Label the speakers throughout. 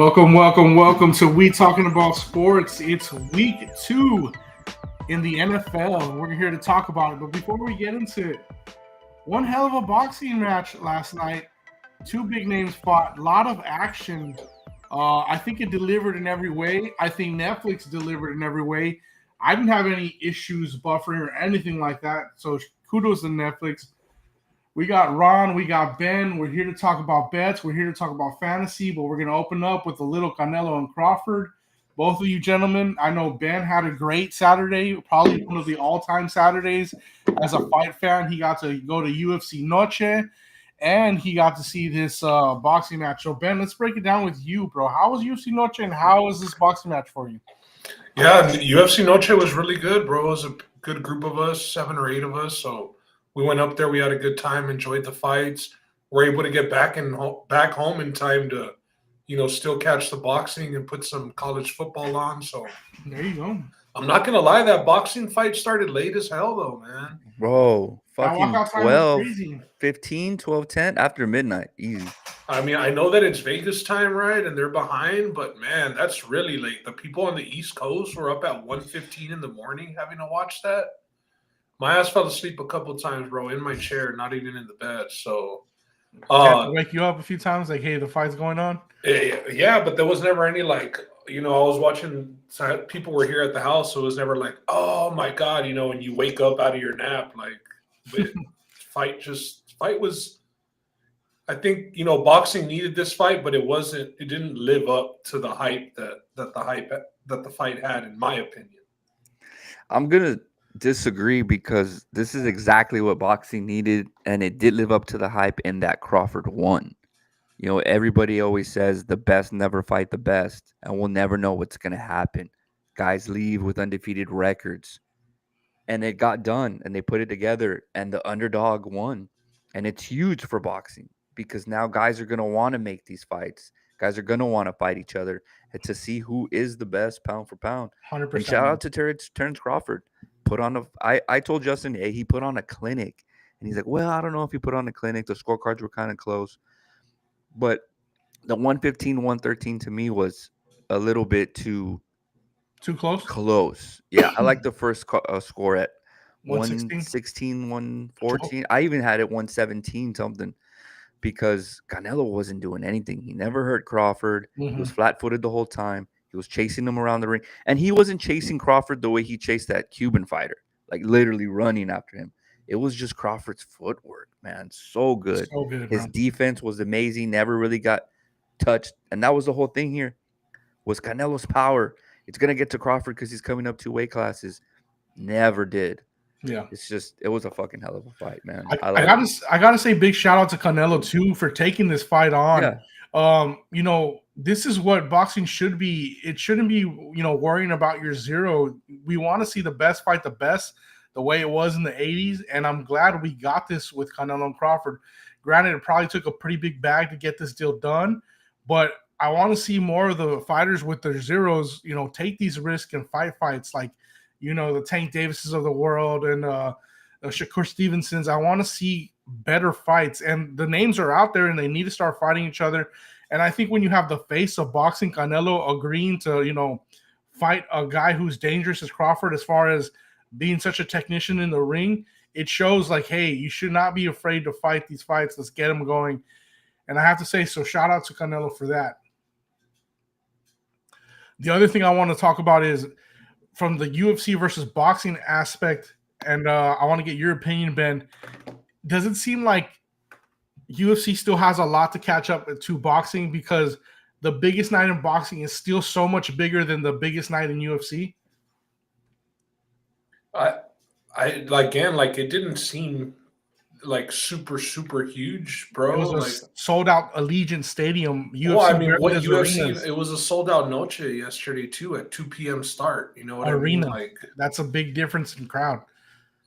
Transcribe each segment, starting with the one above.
Speaker 1: Welcome to We Talking About Sports. It's week 2 in the NFL. We're here to talk about it. But before we get into it, one hell of a boxing match last night. Two big names fought, a lot of action. I think it delivered in every way. I think Netflix delivered in every way. I didn't have any issues buffering or anything like that. So kudos to Netflix. We got Ron, we got Ben. We're here to talk about bets. We're here to talk about fantasy, but we're going to open up with a little Canelo and Crawford. Both of you gentlemen, I know Ben had a great Saturday, probably one of the all-time Saturdays. As a fight fan, he got to go to UFC Noche, and he got to see this boxing match. So, Ben, let's break it down with you, bro. How was UFC Noche, and how was this boxing match for you?
Speaker 2: Yeah, UFC Noche was really good, bro. It was a good group of us, 7 or 8 of us, so we went up there. We had a good time, enjoyed the fights. We're able to get back home in time to, still catch the boxing and put some college football on. So
Speaker 1: there you go.
Speaker 2: I'm not gonna lie, that boxing fight started late as hell, though, man.
Speaker 3: Bro, fucking 12, 15, 12, 10 after midnight, easy.
Speaker 2: I mean, I know that it's Vegas time, right? And they're behind, but man, that's really late. The people on the East Coast were up at 1:15 in the morning having to watch that. My ass fell asleep a couple times, bro, in my chair, not even in the bed. So,
Speaker 1: wake you up a few times, like, hey, the fight's going on.
Speaker 2: Yeah, but there was never any I was watching. People were here at the house, so it was never like, oh my god, when you wake up out of your nap, fight was. I think boxing needed this fight, but it didn't live up to the hype that the fight had, in my opinion.
Speaker 3: I'm gonna disagree because this is exactly what boxing needed, and it did live up to the hype in that Crawford won. Everybody always says the best never fight the best, and we'll never know what's gonna happen. Guys leave with undefeated records, and it got done, and they put it together, and the underdog won, and it's huge for boxing because now guys are gonna want to make these fights. Guys are gonna want to fight each other and to see who is the best pound for pound.
Speaker 1: 100%.
Speaker 3: And shout out to Terrence Crawford. I told Justin, hey, he put on a clinic. And he's like, well, I don't know if he put on a clinic. The scorecards were kind of close. But the 115, 113 to me was a little bit too
Speaker 1: close?
Speaker 3: Close. Yeah, I like the first score at
Speaker 1: 116,
Speaker 3: 114. I even had it 117 something because Canelo wasn't doing anything. He never hurt Crawford.
Speaker 1: Mm-hmm.
Speaker 3: He was flat-footed the whole time. He was chasing him around the ring. And he wasn't chasing Crawford the way he chased that Cuban fighter, like literally running after him. It was just Crawford's footwork, man. So good. His defense was amazing. Never really got touched. And that was the whole thing here was Canelo's power. It's going to get to Crawford because he's coming up 2 weight classes. Never did.
Speaker 1: Yeah.
Speaker 3: It was a fucking hell of a fight, man.
Speaker 1: I gotta say big shout out to Canelo too for taking this fight on. Yeah. This is what boxing should be. It shouldn't be, worrying about your zero. We want to see the best fight the best, the way it was in the 80s. And I'm glad we got this with Canelo and Crawford. Granted, it probably took a pretty big bag to get this deal done, but I want to see more of the fighters with their zeros, take these risks and fights like, the Tank Davises of the world and Shakur Stevensons. I want to see better fights, and the names are out there and they need to start fighting each other. And I think when you have the face of boxing, Canelo agreeing to, fight a guy who's dangerous as Crawford as far as being such a technician in the ring, it shows like, hey, you should not be afraid to fight these fights. Let's get them going. And I have to say, so shout out to Canelo for that. The other thing I want to talk about is from the UFC versus boxing aspect, and I want to get your opinion, Ben. Does it seem like UFC still has a lot to catch up to boxing because the biggest night in boxing is still so much bigger than the biggest night in UFC?
Speaker 2: It didn't seem like super huge, bro.
Speaker 1: It was a sold out Allegiant Stadium.
Speaker 2: UFC, well, I mean, what UFC? Arenas. It was a sold out Noche yesterday too at 2 p.m. start. You know what
Speaker 1: Arena.
Speaker 2: I mean? Like
Speaker 1: that's a big difference in crowd.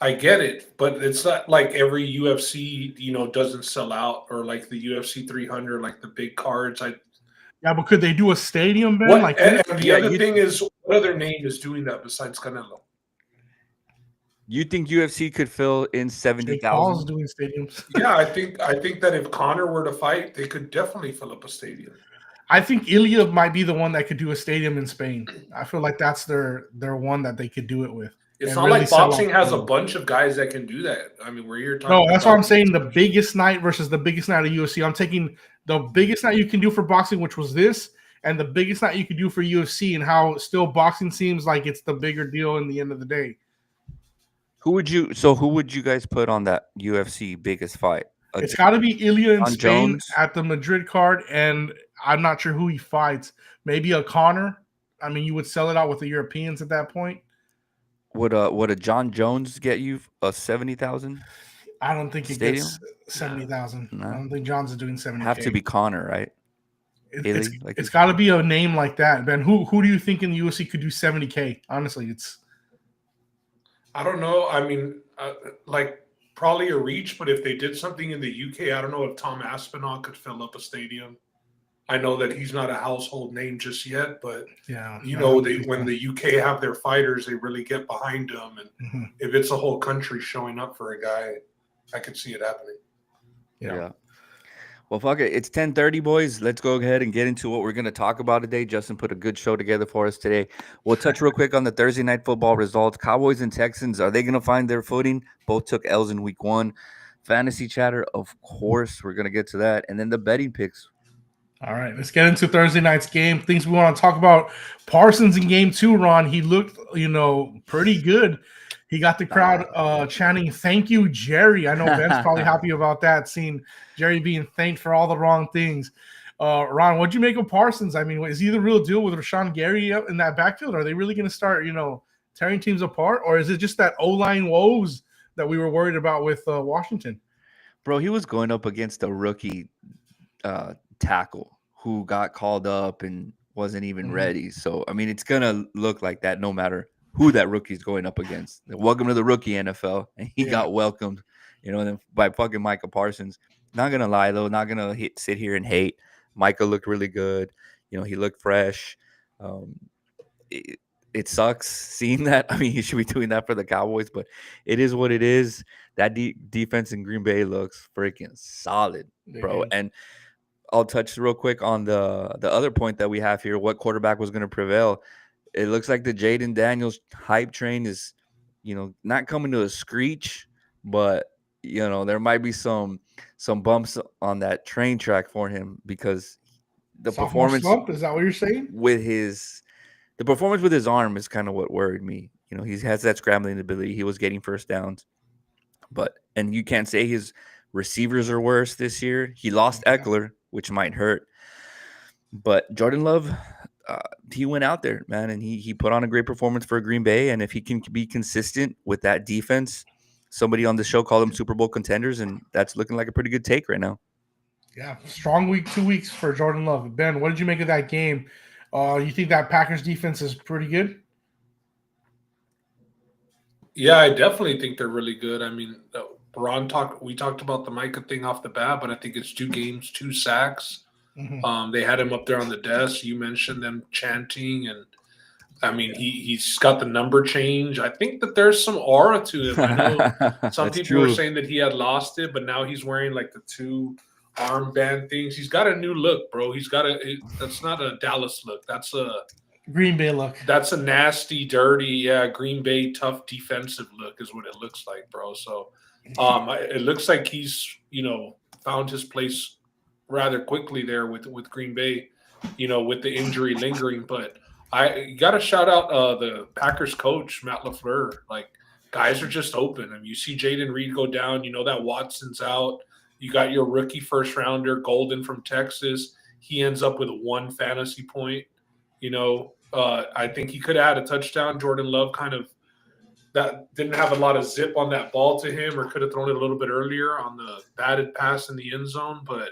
Speaker 2: I get it, but it's not like every UFC doesn't sell out, or like the UFC 300, like the big cards.
Speaker 1: Yeah, but could they do a stadium, Ben?
Speaker 2: And the other thing is, what other name is doing that besides Canelo?
Speaker 3: You think UFC could fill in 70,000?
Speaker 1: Paul's doing stadiums.
Speaker 2: Yeah, I think that if Conor were to fight, they could definitely fill up a stadium.
Speaker 1: I think Ilya might be the one that could do a stadium in Spain. I feel like that's their one that they could do it with.
Speaker 2: It's
Speaker 1: and
Speaker 2: not
Speaker 1: really
Speaker 2: like
Speaker 1: sell
Speaker 2: boxing
Speaker 1: out
Speaker 2: has a
Speaker 1: people.
Speaker 2: bunch of guys that can do that. I mean, we're here
Speaker 1: No,
Speaker 2: talking
Speaker 1: that's what I'm
Speaker 2: about
Speaker 1: saying. The biggest night versus the biggest night of UFC. I'm taking the biggest night you can do for boxing, which was this, and the biggest night you could do for UFC, and how still boxing seems like it's the bigger deal in the end of the day.
Speaker 3: Who would you guys put on that UFC biggest fight?
Speaker 1: It's got to be Ilya in
Speaker 3: John
Speaker 1: Spain
Speaker 3: Jones?
Speaker 1: at the Madrid card, and I'm not sure who he fights. Maybe a Connor. I mean, you would sell it out with the Europeans at that point.
Speaker 3: Would a John Jones get you a 70,000?
Speaker 1: I don't think it
Speaker 3: Stadium?
Speaker 1: gets 70,000.
Speaker 3: No.
Speaker 1: I don't think John's is doing 70.
Speaker 3: Have to be Connor, right?
Speaker 1: It's got to be a name like that, Ben. Who do you think in the UFC could do 70K? Honestly,
Speaker 2: I don't know. I mean, like probably a reach, but if they did something in the UK, I don't know if Tom Aspinall could fill up a stadium. I know that he's not a household name just yet, but
Speaker 1: yeah,
Speaker 2: you know, when the UK have their fighters, they really get behind them, and if it's a whole country showing up for a guy, I could see it happening.
Speaker 1: Yeah.
Speaker 3: Well, fuck it. It's 10:30, boys. Let's go ahead and get into what we're going to talk about today. Justin put a good show together for us today. We'll touch real quick on the Thursday night football results. Cowboys and Texans, are they going to find their footing? Both took L's in week 1. Fantasy chatter, of course. We're going to get to that. And then the betting picks.
Speaker 1: All right, let's get into Thursday night's game. Things we want to talk about. Parsons in game 2, Ron. He looked, pretty good. He got the crowd chanting, "Thank you, Jerry." I know Ben's probably happy about that, seeing Jerry being thanked for all the wrong things. Ron, what'd you make of Parsons? I mean, is he the real deal with Rashawn Gary in that backfield? Are they really going to start, tearing teams apart? Or is it just that O-line woes that we were worried about with Washington?
Speaker 3: Bro, he was going up against a rookie tackle who got called up and wasn't even ready. So, I mean, it's going to look like that no matter who that rookie's going up against. Welcome to the rookie NFL. And he got welcomed, by fucking Micah Parsons. Not going to lie, though. Not going to sit here and hate. Micah looked really good. He looked fresh. It sucks seeing that. I mean, he should be doing that for the Cowboys, but it is what it is. That defense in Green Bay looks freaking solid, bro. And I'll touch real quick on the other point that we have here. What quarterback was going to prevail? It looks like the Jaden Daniels hype train is, not coming to a screech, but there might be some bumps on that train track for him because the performance
Speaker 1: slump, is that what you're saying?
Speaker 3: The performance with his arm is kind of what worried me. He has that scrambling ability. He was getting first downs, and you can't say his receivers are worse this year. He lost Eckler, which might hurt, but Jordan Love, he went out there, man, and he put on a great performance for Green Bay. And if he can be consistent with that defense, somebody on the show called them Super Bowl contenders, and that's looking like a pretty good take right now.
Speaker 1: Yeah, strong week, 2 weeks for Jordan Love. Ben, what did you make of that game? You think that Packers defense is pretty good?
Speaker 2: Yeah, I definitely think they're really good. I mean, we talked about the Micah thing off the bat, but I think it's 2 games, 2 sacks. They had him up there on the desk. You mentioned them chanting, and I mean, he's got the number change. I think that there's some aura to him. I know some people were saying that he had lost it, but now he's wearing like the 2 armband things. He's got a new look, bro. That's not a Dallas look. That's a
Speaker 1: Green Bay look.
Speaker 2: That's a nasty, dirty, Green Bay tough defensive look is what it looks like, bro. So it looks like he's, found his place rather quickly there with Green Bay, with the injury lingering. But I got to shout out the Packers coach, Matt LaFleur. Like, guys are just open. I mean, you see Jaden Reed go down. You know that Watson's out. You got your rookie first rounder, Golden from Texas. He ends up with 1 fantasy point. I think he could have had a touchdown. Jordan Love that didn't have a lot of zip on that ball to him, or could have thrown it a little bit earlier on the batted pass in the end zone. But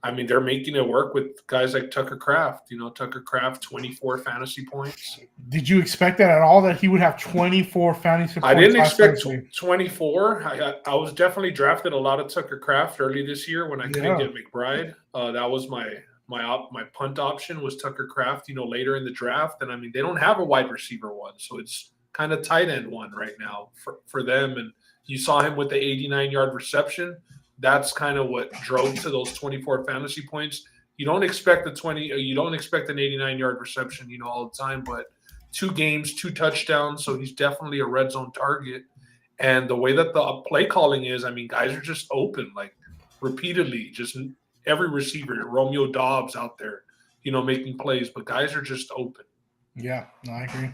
Speaker 2: I mean, they're making it work with guys like Tucker Kraft. Tucker Kraft, 24 fantasy points.
Speaker 1: Did you expect that at all, that he would have 24 fantasy points?
Speaker 2: I didn't expect 24. I was definitely drafted a lot of Tucker Kraft early this year when I couldn't get McBride. That was my punt option was Tucker Kraft, later in the draft. And I mean, they don't have a wide receiver one, so it's kind of tight end one right now for them. And you saw him with the 89-yard reception. That's kind of what drove to those 24 fantasy points. You don't expect you don't expect an 89-yard reception, all the time, but 2 games, 2 touchdowns, so he's definitely a red zone target. And the way that the play calling is, I mean, guys are just open, like repeatedly, just every receiver, Romeo Dobbs out there, making plays, but guys are just open.
Speaker 1: Yeah, no, I agree.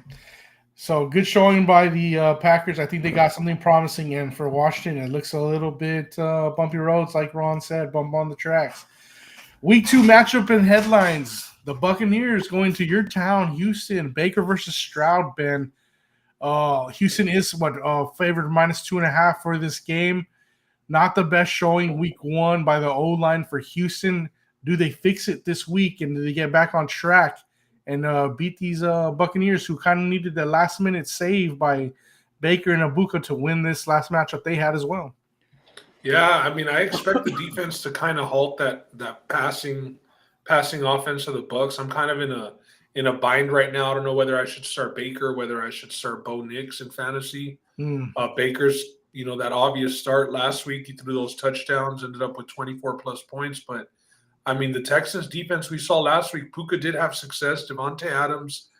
Speaker 1: So good showing by the Packers. I think they got something promising in for Washington. It looks a little bit bumpy roads, like Ron said, bump on the tracks. Week 2 matchup and headlines. The Buccaneers going to your town, Houston. Baker versus Stroud, Ben. Houston is favored -2.5 for this game. Not the best showing week 1 by the O-line for Houston. Do they fix it this week, and do they get back on track and beat these Buccaneers, who kind of needed the last-minute save by Baker and Abuka to win this last matchup they had as well?
Speaker 2: Yeah, I mean, I expect the defense to kind of halt that passing offense of the Bucs. I'm kind of in a bind right now. I don't know whether I should start Baker, whether I should start Bo Nix in fantasy. Baker's, that obvious start last week. He threw those touchdowns, ended up with 24-plus points. But, I mean, the Texans defense we saw last week, Puka did have success. Devontae Adams,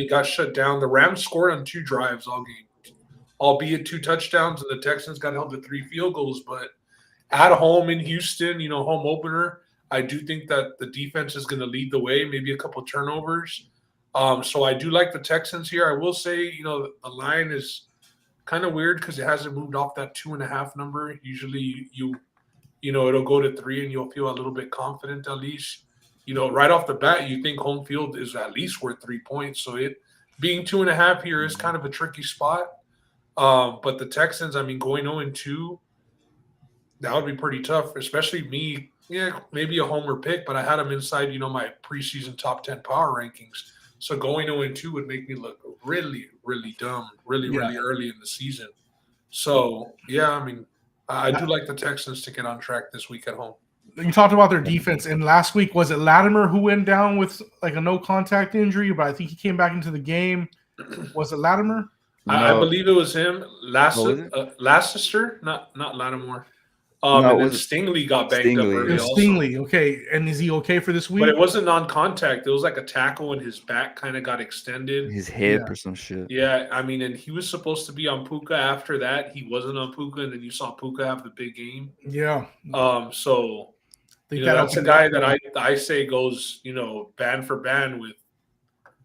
Speaker 2: got shut down. The Rams scored on 2 drives all game, albeit 2 touchdowns, and the Texans got held to 3 field goals. But at home in Houston, home opener, I do think that the defense is going to lead the way, maybe a couple of turnovers. So I do like the Texans here. I will say, the line is kind of weird because it hasn't moved off that 2.5 number. Usually it'll go to 3 and you'll feel a little bit confident at least. Right off the bat, you think home field is at least worth 3 points. So it being 2.5 here is kind of a tricky spot. But the Texans, going 0-2, that would be pretty tough, especially me. Yeah, maybe a homer pick, but I had them inside, my preseason top 10 power rankings. So going 0-2 would make me look really, really dumb, really early in the season. So, yeah, I do like the Texans to get on track this week at home.
Speaker 1: You talked about their defense, and last week, was it Latimer who went down with like a no-contact injury, but I think he came back into the game. Was it Latimer?
Speaker 2: No. I believe it was him. Lassiter, not Lattimore. And then Stingley got banged up early.
Speaker 1: Stingley, okay. And is he okay for this week?
Speaker 2: But it wasn't non-contact. It was like a tackle, and his back kind of got extended.
Speaker 3: His hip or some shit.
Speaker 2: Yeah, and he was supposed to be on Puka after that. He wasn't on Puka, and then you saw Puka have the big game.
Speaker 1: Yeah.
Speaker 2: So that's a guy that I say goes, band for band with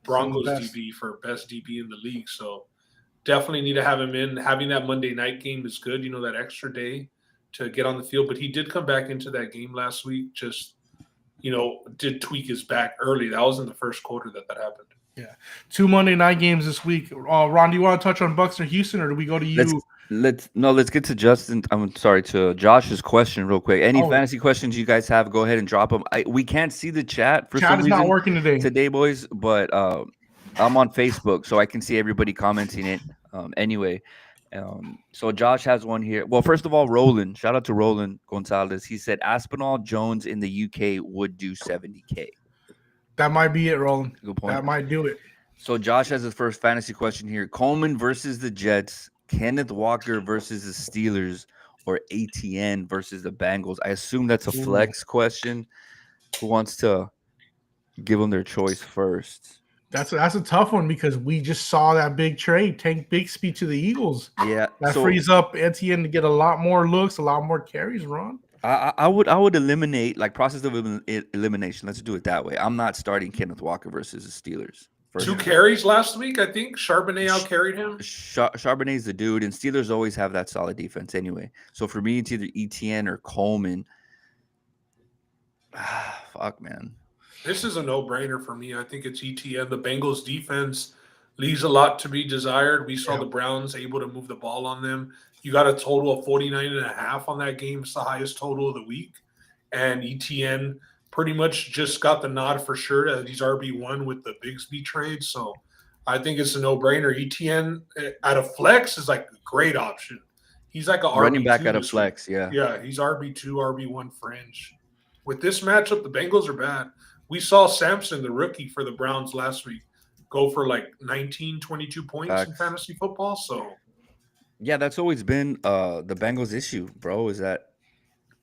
Speaker 2: Broncos DB for best DB in the league. So definitely need to have him in. Having that Monday night game is good, that extra day to get on the field. But he did come back into that game last week, just, did tweak his back early. That was in the first quarter that happened.
Speaker 1: Yeah. 2 Monday night games this week. Ron, do you want to touch on Bucs or Houston, or do we go to you?
Speaker 3: Let's get to to Josh's question real quick. Any fantasy questions you guys have, go ahead and drop them. We can't see the chat for some reason.
Speaker 1: Chat is not working today,
Speaker 3: boys, but I'm on Facebook, so I can see everybody commenting it. Anyway, so Josh has one here. Well, first of all, Roland, shout out to Roland Gonzalez. He said Aspinall Jones in the UK would do 70K.
Speaker 1: That might be it, Roland.
Speaker 3: Good point.
Speaker 1: That might do it.
Speaker 3: So Josh has his first fantasy question here. Coleman versus the Jets, Kenneth Walker versus the Steelers, or ATN versus the Bengals. I assume that's a flex question. Who wants to give them their choice first?
Speaker 1: That's a tough one because we just saw that big trade, Tank Bigsby to the Eagles.
Speaker 3: Yeah,
Speaker 1: that frees up Etienne to get a lot more looks, a lot more carries. Ron,
Speaker 3: I would eliminate, like, process of elimination. Let's do it that way. I'm not starting Kenneth Walker versus the Steelers.
Speaker 2: 2 carries last week, I think. Charbonnet out-carried him.
Speaker 3: Charbonnet's the dude, and Steelers always have that solid defense anyway. So for me, it's either Etienne or Coleman. Fuck, man.
Speaker 2: This is a no-brainer for me. I think it's ETN. The Bengals defense leaves a lot to be desired. We saw the Browns able to move the ball on them. You got a total of 49.5 on that game. It's the highest total of the week. And ETN pretty much just got the nod for sure that he's RB1 with the Bigsby trade. So I think it's a no-brainer. ETN at a flex is like a great option. He's like a
Speaker 3: running
Speaker 2: RB2
Speaker 3: back at a flex, yeah.
Speaker 2: Yeah, he's RB2, RB1 fringe. With this matchup, the Bengals are bad. We saw Sampson, the rookie for the Browns last week, go for like 19, 22 points in fantasy football. So,
Speaker 3: yeah, that's always been the Bengals' issue, bro, is that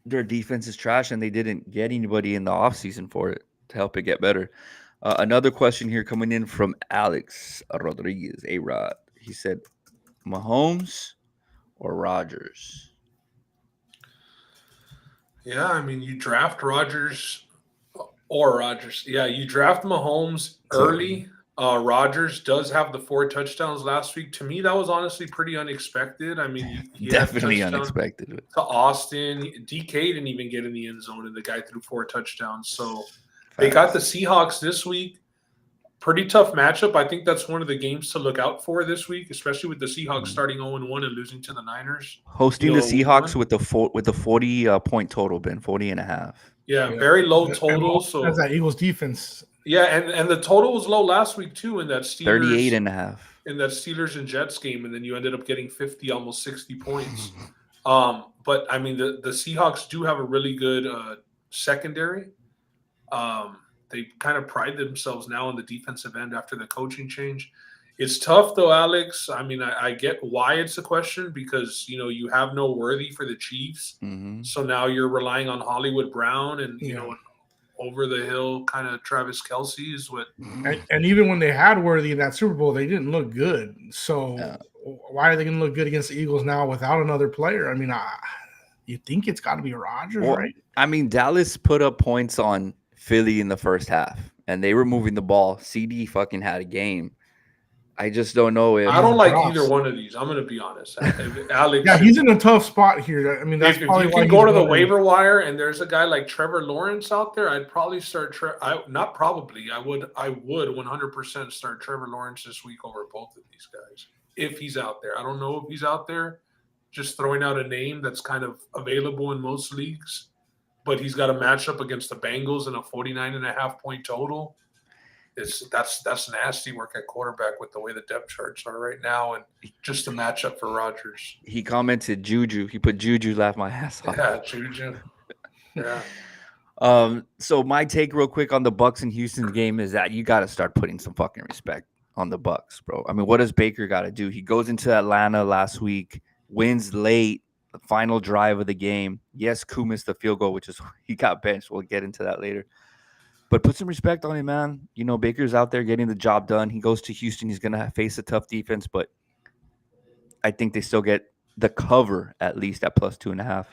Speaker 3: their defense is trash and they didn't get anybody in the offseason for it to help it get better. Another question here coming in from Alex Rodriguez, A-Rod. He said, Mahomes or Rodgers?
Speaker 2: Yeah, I mean, you draft Rodgers or Rodgers. Yeah, you draft Mahomes early. Rodgers does have the 4 touchdowns last week. To me, that was honestly pretty unexpected. I mean, he
Speaker 3: definitely unexpected.
Speaker 2: To Austin, DK didn't even get in the end zone, and the guy threw 4 touchdowns. So they got the Seahawks this week. Pretty tough matchup. I think that's one of the games to look out for this week, especially with the Seahawks starting 0-1 and losing to the Niners.
Speaker 3: Hosting the Seahawks with the 40 point total, Ben, 40.5.
Speaker 2: Yeah, very low total.
Speaker 1: So that's that Eagles defense.
Speaker 2: Yeah, and the total was low last week too in that Steelers
Speaker 3: 38.5.
Speaker 2: In that Steelers and Jets game, and then you ended up getting 50, almost 60 points. But I mean, the Seahawks do have a really good secondary. They kind of pride themselves now in the defensive end after the coaching change. It's tough though, Alex. I mean, I get why it's a question because, you have no Worthy for the Chiefs.
Speaker 3: Mm-hmm.
Speaker 2: So now you're relying on Hollywood Brown and, over the hill kind of Travis Kelce is what.
Speaker 1: And even when they had Worthy in that Super Bowl, they didn't look good. So why are they going to look good against the Eagles now without another player? I mean, you think it's got to be Rodgers, right?
Speaker 3: I mean, Dallas put up points on Philly in the first half, and they were moving the ball. CD fucking had a game. I just don't know if
Speaker 2: I don't like either one of these. I'm going to be honest, Alex.
Speaker 1: Yeah, he's in a tough spot here. I mean, that's
Speaker 2: if
Speaker 1: probably
Speaker 2: you
Speaker 1: why
Speaker 2: can go to the waiver wire and there's a guy like Trevor Lawrence out there, I'd probably start. I would 100% start Trevor Lawrence this week over both of these guys if he's out there. I don't know if he's out there. Just throwing out a name that's kind of available in most leagues, but he's got a matchup against the Bengals and a 49.5 point total. That's nasty work at quarterback with the way the depth charts are right now, and just a matchup for Rodgers.
Speaker 3: He commented Juju. He put Juju laugh my ass off.
Speaker 2: Yeah, Juju. Yeah.
Speaker 3: So my take real quick on the Bucs and Houston game is that you got to start putting some fucking respect on the Bucs, bro. I mean, what does Baker got to do? He goes into Atlanta last week, wins late, the final drive of the game. Yes, Koo missed the field goal, which is he got benched. We'll get into that later. But put some respect on him, man. Baker's out there getting the job done. He goes to Houston. He's going to face a tough defense, but I think they still get the cover at least at plus 2.5.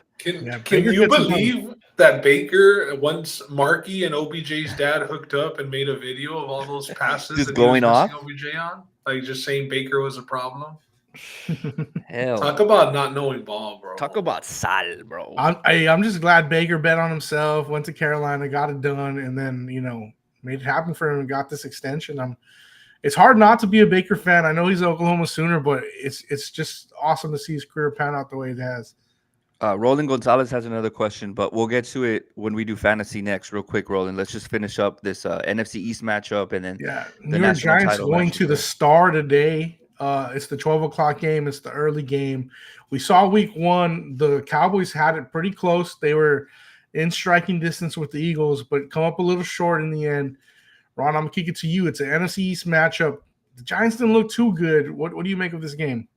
Speaker 2: Can you believe that Baker, once Markey and OBJ's dad hooked up and made a video of all those passes
Speaker 3: just going off?
Speaker 2: OBJ on? Like just saying Baker was a problem?
Speaker 3: Hell.
Speaker 2: Talk about not knowing ball, bro.
Speaker 3: Talk about sal, bro.
Speaker 1: I'm just glad Baker bet on himself, went to Carolina, got it done, and then made it happen for him and got this extension. It's hard not to be a Baker fan. I know he's an Oklahoma Sooner, but it's just awesome to see his career pan out the way it has.
Speaker 3: Roland Gonzalez has another question, but we'll get to it when we do fantasy next. Real quick, Roland. Let's just finish up this NFC East matchup and then
Speaker 1: the New York Giants going to the Star today. It's the 12 o'clock game. It's the early game. We saw week 1. The Cowboys had it pretty close. They were in striking distance with the Eagles, but come up a little short in the end. Ron, I'm going to kick it to you. It's an NFC East matchup. The Giants didn't look too good. What do you make of this game?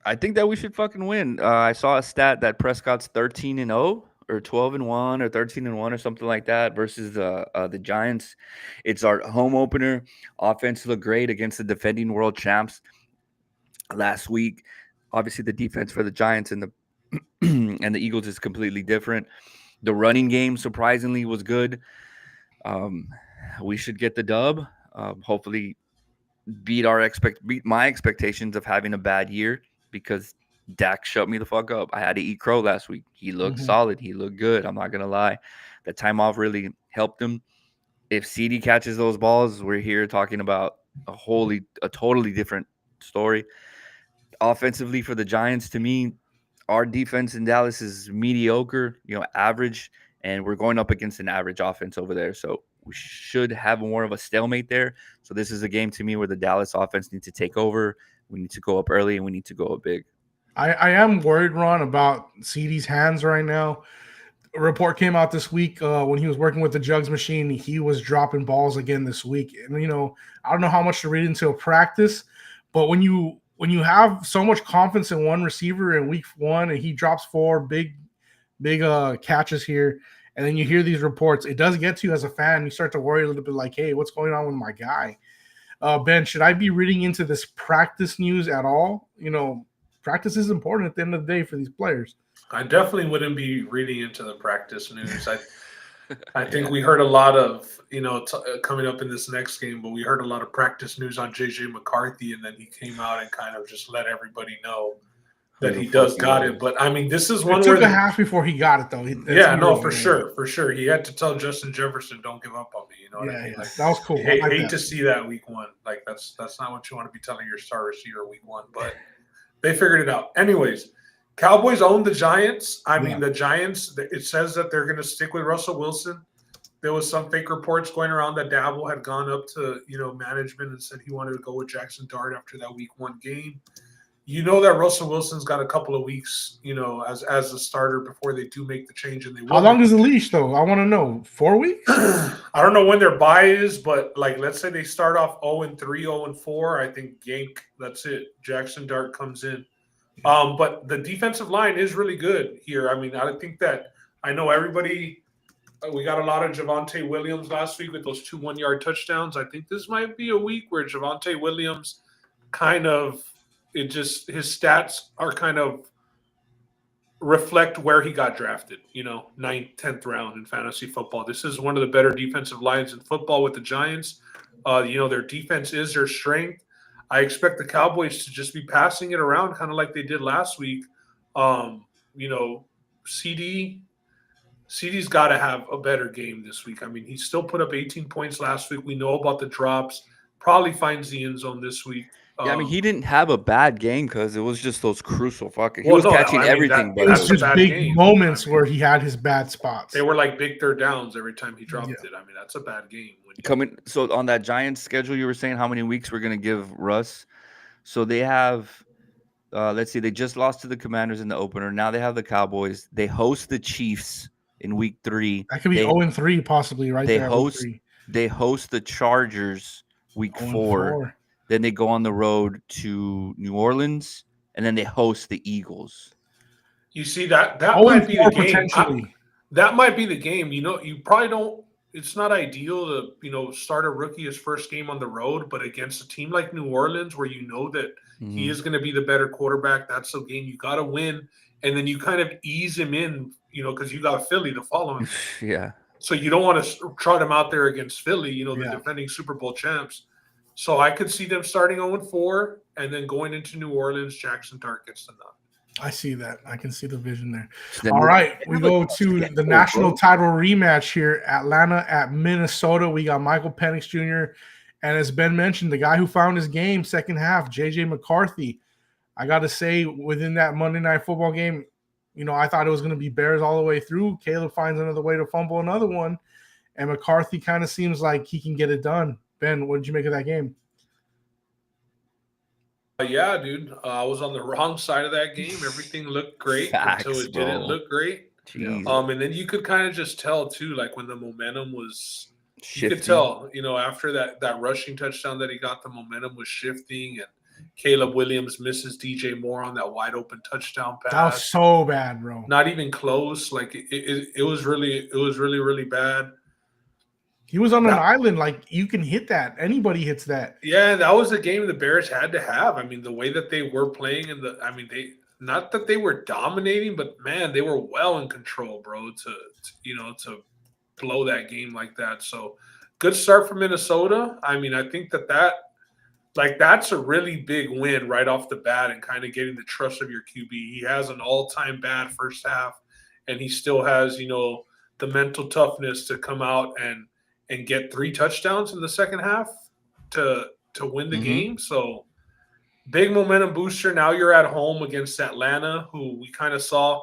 Speaker 3: I think that we should fucking win. I saw a stat that Prescott's 13-0 or 12-1 or 13-1 or something like that versus the Giants. It's our home opener. Offense looked great against the defending world champs last week. Obviously, the defense for the Giants and the and the Eagles is completely different. The running game surprisingly was good. We should get the dub. Hopefully, beat my expectations of having a bad year because Dak shut me the fuck up. I had to eat crow last week. He looked solid. He looked good. I'm not going to lie. The time off really helped him. If CD catches those balls, we're here talking about a totally different story. Offensively for the Giants, to me, our defense in Dallas is mediocre, average, and we're going up against an average offense over there. So we should have more of a stalemate there. So this is a game to me where the Dallas offense needs to take over. We need to go up early and we need to go up big.
Speaker 1: I am worried, Ron, about CD's hands right now. A report came out this week when he was working with the Jugs machine. He was dropping balls again this week. And, I don't know how much to read into a practice, but when you have so much confidence in one receiver in week 1 and he drops 4 big catches here. And then you hear these reports. It does get to you as a fan. You start to worry a little bit like, hey, what's going on with my guy? Ben, should I be reading into this practice news at all? Practice is important at the end of the day for these players.
Speaker 2: I definitely wouldn't be reading into the practice news. I think we heard a lot of, coming up in this next game, but we heard a lot of practice news on JJ McCarthy, and then he came out and kind of just let everybody know that he does got it. But I mean, this is one
Speaker 1: where the half before he got it, though.
Speaker 2: For sure. He had to tell Justin Jefferson, "Don't give up on me." You know what I mean? Like,
Speaker 1: that was cool.
Speaker 2: Hate to see that week one. Like that's not what you want to be telling your star receiver week one. But they figured it out. Anyways, Cowboys own the Giants. I mean, the Giants. It says that they're going to stick with Russell Wilson. There was some fake reports going around that Dabble had gone up to management and said he wanted to go with Jackson Dart after that week one game. You know that Russell Wilson's got a couple of weeks, as a starter before they do make the change, and they will.
Speaker 1: How long is the leash, though? I want to know. 4 weeks?
Speaker 2: I don't know when their bye is, but let's say they start off 0-3, 0-4. I think Gank. That's it. Jackson Dart comes in. But the defensive line is really good here. I mean, I know everybody. We got a lot of Javonte Williams last week with those 2 1-yard touchdowns. I think this might be a week where Javonte Williams kind of. His stats are kind of reflect where he got drafted, 9th, 10th round in fantasy football. This is one of the better defensive lines in football with the Giants. Their defense is their strength. I expect the Cowboys to just be passing it around kind of like they did last week. CD's got to have a better game this week. I mean, he still put up 18 points last week. We know about the drops. Probably finds the end zone this week.
Speaker 3: Yeah, I mean, he didn't have a bad game because it was just those crucial fucking. He was catching everything.
Speaker 1: It was just big moments where he had his bad spots.
Speaker 2: They were like big third downs every time he dropped it. I mean, that's a bad game.
Speaker 3: So on that Giants schedule, you were saying how many weeks we're going to give Russ? So they have, let's see, they just lost to the Commanders in the opener. Now they have the Cowboys. They host the Chiefs in week 3.
Speaker 1: That could be 0-3 possibly right there.
Speaker 3: They host the Chargers week 4. Then they go on the road to New Orleans, and then they host the Eagles.
Speaker 2: You see that might be the game. That might be the game. You probably don't. It's not ideal to start a rookie his first game on the road, but against a team like New Orleans, where that he is going to be the better quarterback, that's the game you got to win, and then you kind of ease him in, because you got Philly to follow him.
Speaker 3: Yeah.
Speaker 2: So you don't want to trot him out there against Philly, the defending Super Bowl champs. So I could see them starting 0-4 and then going into New Orleans. Jackson Dart gets the nod.
Speaker 1: I see that. I can see the vision there. All right, we go to the national title rematch here. Atlanta at Minnesota. We got Michael Penix Jr. And as Ben mentioned, the guy who found his game second half, JJ McCarthy. I got to say, within that Monday Night Football game, I thought it was going to be Bears all the way through. Caleb finds another way to fumble another one. And McCarthy kind of seems like he can get it done. Ben, what did you make of that game?
Speaker 2: Yeah, dude. I was on the wrong side of that game. Everything looked great until it didn't look great. And then you could kind of just tell, too, like when the momentum was – you could tell, after that rushing touchdown that he got, the momentum was shifting. And Caleb Williams misses DJ Moore on that wide-open touchdown pass.
Speaker 1: That was so bad, bro.
Speaker 2: Not even close. Like, it was really, really bad.
Speaker 1: He was on an island. Like, you can hit that. Anybody hits that.
Speaker 2: Yeah, that was the game the Bears had to have. I mean, the way that they were playing they not that they were dominating, but man, they were well in control, bro, to blow that game like that. So good start for Minnesota. I mean, I think that's a really big win right off the bat and kind of getting the trust of your QB. He has an all-time bad first half, and he still has, the mental toughness to come out and get 3 touchdowns in the second half to win the game. So big momentum booster. Now you're at home against Atlanta, who we kind of saw.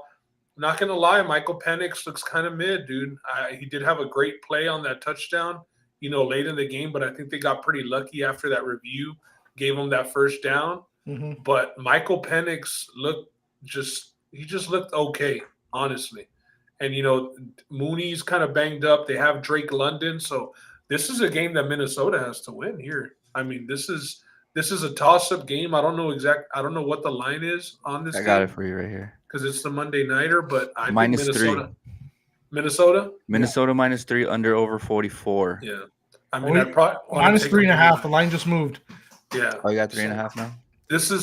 Speaker 2: Not going to lie, Michael Penix looks kind of mid, dude. He did have a great play on that touchdown, late in the game, but I think they got pretty lucky after that review, gave him that first down.
Speaker 1: Mm-hmm.
Speaker 2: But Michael Penix just looked okay, honestly. And, Mooney's kind of banged up. They have Drake London. So this is a game that Minnesota has to win here. I mean, this is a toss-up game. I don't know what the line is on this game.
Speaker 3: I got it for you right here.
Speaker 2: because it's the Monday nighter. But I think
Speaker 3: -3.
Speaker 2: Minnesota.
Speaker 3: Minnesota -3 under over 44.
Speaker 2: Yeah, I mean, I'd probably
Speaker 1: -3.5. The line just moved.
Speaker 2: Yeah.
Speaker 3: Oh, you got 3.5 now.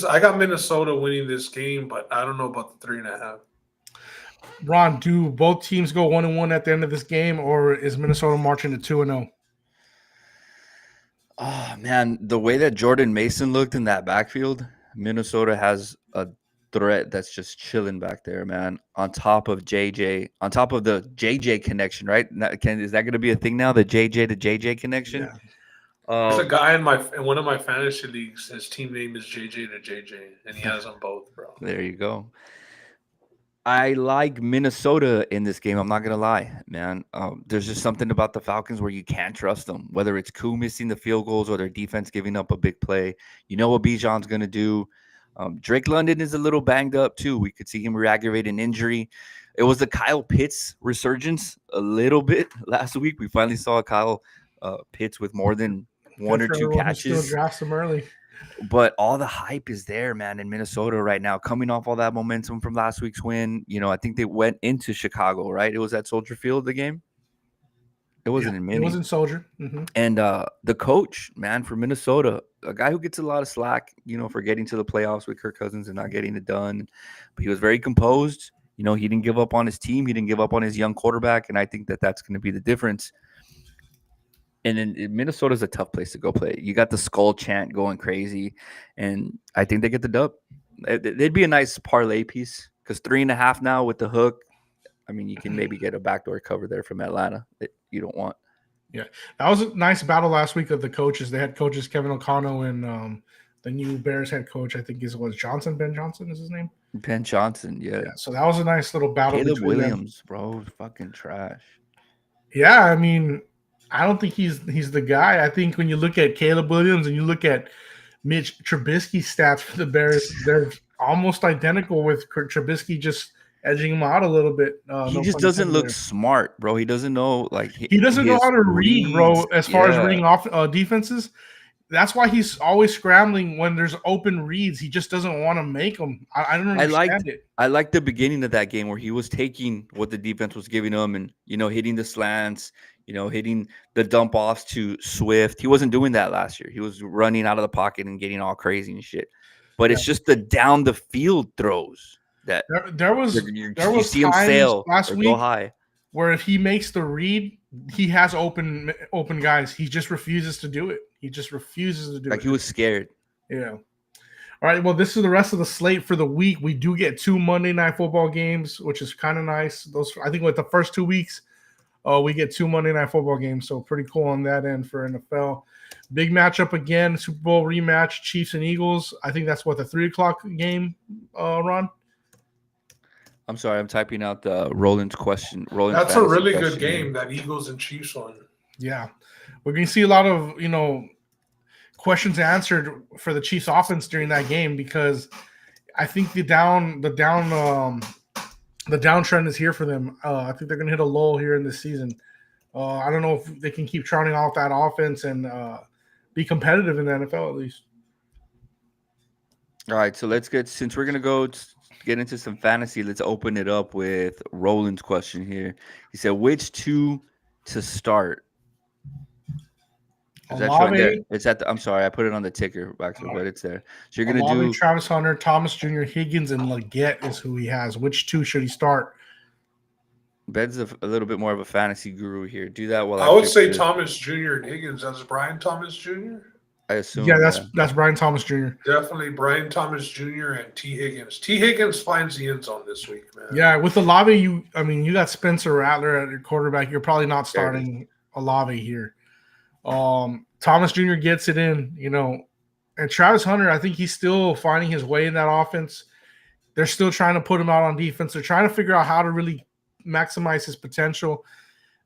Speaker 2: I got Minnesota winning this game, but I don't know about the 3.5.
Speaker 1: Ron, do both teams go 1-1 at the end of this game, or is Minnesota marching to 2-0?
Speaker 3: Oh man, the way that Jordan Mason looked in that backfield, Minnesota has a threat that's just chilling back there, man. On top of JJ, on top of the JJ connection, right? Is that going to be a thing now? The JJ to JJ connection.
Speaker 2: Yeah. There's a guy in one of my fantasy leagues. His team name is JJ to JJ, and he has them both, bro.
Speaker 3: There you go. I like Minnesota in this game. I'm not going to lie, man. There's just something about the Falcons where you can't trust them, whether it's Koo missing the field goals or their defense giving up a big play. You know what Bijan's going to do. Drake London is a little banged up, too. We could see him re-aggravate an injury. It was the Kyle Pitts resurgence a little bit last week. We finally saw Kyle Pitts with more than one or two catches.
Speaker 1: Still drafts him early.
Speaker 3: But all the hype is there, man, in Minnesota right now, coming off all that momentum from last week's win. You know, I think they went into Chicago, right? It was at Soldier Field, the game. It wasn't in Minnesota.
Speaker 1: It was in Soldier. Mm-hmm.
Speaker 3: And the coach, man, for Minnesota, a guy who gets a lot of slack, you know, for getting to the playoffs with Kirk Cousins and not getting it done. But he was very composed. You know, he didn't give up on his team. He didn't give up on his young quarterback. And I think that that's going to be the difference. And then Minnesota's a tough place to go play. You got the skull chant going crazy, and I think they get the dub. They'd be a nice parlay piece because 3.5 now with the hook. I mean, you can maybe get a backdoor cover there from Atlanta that you don't want.
Speaker 1: Yeah, that was a nice battle last week of the coaches. They had coaches Kevin O'Connell and the new Bears head coach, I think was Johnson. Ben Johnson is his name.
Speaker 3: Ben Johnson, yeah.
Speaker 1: So that was a nice little battle.
Speaker 3: Caleb Williams, bro, fucking trash.
Speaker 1: Yeah, I mean, I don't think he's the guy. I think when you look at Caleb Williams and you look at Mitch Trubisky's stats for the Bears, they're almost identical with Trubisky just edging him out a little bit.
Speaker 3: He just doesn't look smart, bro. He doesn't know, like
Speaker 1: he doesn't know how to read, bro. As far as reading off defenses, that's why he's always scrambling when there's open reads. He just doesn't want to make them. I don't understand it.
Speaker 3: I liked the beginning of that game where he was taking what the defense was giving him and, you know, hitting the slants, you know, hitting the dump offs to Swift. He wasn't doing that last year. He was running out of the pocket and getting all crazy and shit. But it's just the down the field throws that
Speaker 1: there was
Speaker 3: you see him sail last week, go high,
Speaker 1: where if he makes the read, he has open guys. He just refuses to do it. He just refuses to do it.
Speaker 3: Like he was scared.
Speaker 1: Yeah. All right. Well, this is the rest of the slate for the week. We do get 2 Monday Night Football games, which is kind of nice. Those, I think, with the first 2 weeks, we get 2 Monday Night Football games. So pretty cool on that end for NFL. Big matchup again, Super Bowl rematch, Chiefs and Eagles. I think that's what the 3:00 game, Ron.
Speaker 3: I'm sorry, I'm typing out the Roland's question.
Speaker 2: That's a really good game, that Eagles and Chiefs one.
Speaker 1: Yeah. We're going to see a lot of, you know, questions answered for the Chiefs offense during that game because I think the downtrend is here for them. I think they're going to hit a lull here in this season. I don't know if they can keep trotting off that offense and be competitive in the NFL at least.
Speaker 3: All right, so since we're going to get into some fantasy, let's open it up with Roland's question here. He said, which 2 to start? Is that showing there? It's at the, I'm sorry, I put it on the ticker, actually, but it's there. So you're going to do
Speaker 1: Travis Hunter, Thomas Jr., Higgins, and Leggett is who he has. Which 2 should he start?
Speaker 3: Ben's a little bit more of a fantasy guru here. Do that while
Speaker 2: I would say Thomas Jr. and Higgins. That's Brian Thomas Jr.
Speaker 3: I assume.
Speaker 1: Yeah, that's Brian Thomas Jr.
Speaker 2: Definitely Brian Thomas Jr. and T. Higgins. T. Higgins finds the end zone this week, man.
Speaker 1: Yeah, with Olave, you got Spencer Rattler at your quarterback. You're probably not starting Olave here. Thomas Jr. gets it in, you know, and Travis Hunter, I think he's still finding his way in that offense. They're still trying to put him out on defense. They're trying to figure out how to really maximize his potential.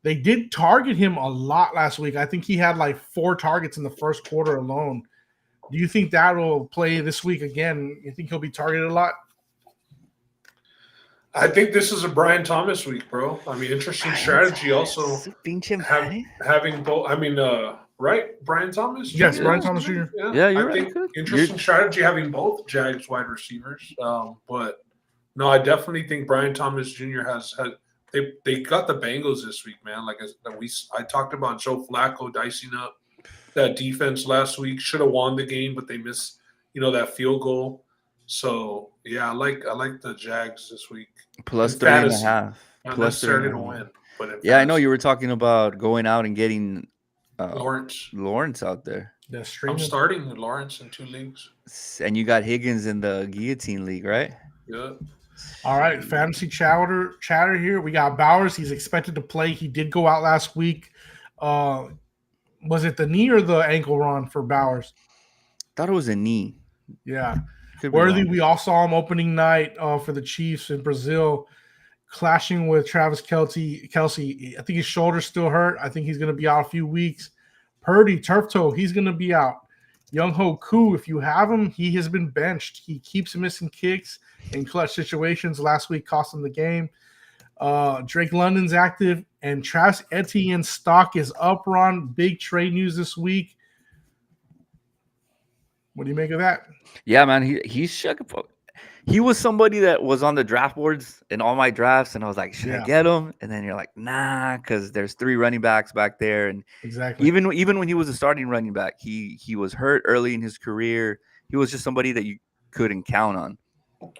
Speaker 1: They did target him a lot last week. I think he had like 4 targets in the first quarter alone. Do you think that will play this week again? You think he'll be targeted a lot?
Speaker 2: I think this is a Brian Thomas week, bro. I mean, interesting strategy also. Having both, I mean, right? Brian Thomas Jr.?
Speaker 1: Yes, Brian Thomas Jr.
Speaker 3: Yeah, you're
Speaker 2: right. Interesting strategy having both Jags wide receivers. But No, I definitely think Brian Thomas Jr. has they got the Bengals this week, man. Like I talked about Joe Flacco dicing up that defense last week. Should have won the game, but they missed, that field goal. So yeah, I like the Jags this week.
Speaker 3: Plus
Speaker 2: In
Speaker 3: 3.5.
Speaker 2: Not
Speaker 3: Plus
Speaker 2: necessarily to
Speaker 3: 3.5.
Speaker 2: win, but in
Speaker 3: Yeah, I know
Speaker 2: fantasy.
Speaker 3: you were talking about going out and getting
Speaker 2: Lawrence.
Speaker 3: out there.
Speaker 2: I'm starting with Lawrence in 2 leagues.
Speaker 3: And you got Higgins in the guillotine league, right?
Speaker 2: Yeah.
Speaker 1: All right, fantasy chatter here. We got Bowers. He's expected to play. He did go out last week. Was it the knee or the ankle, Ron, for Bowers?
Speaker 3: Thought it was a knee.
Speaker 1: Yeah. Worthy, we all saw him opening night for the Chiefs in Brazil, clashing with Travis Kelce. I think his shoulder's still hurt. I think he's going to be out a few weeks. Purdy, turf toe, he's going to be out. Young Ho Koo, if you have him, he has been benched. He keeps missing kicks in clutch situations. Last week cost him the game. Drake London's active, and Travis Etienne's stock is up, Ron. Big trade news this week. What do you make of that?
Speaker 3: Yeah, man, he's shook. He was somebody that was on the draft boards in all my drafts, and I was like, should I get him? And then you're like, nah, because there's 3 running backs back there, and
Speaker 1: exactly
Speaker 3: even when he was a starting running back, he was hurt early in his career. He was just somebody that you couldn't count on.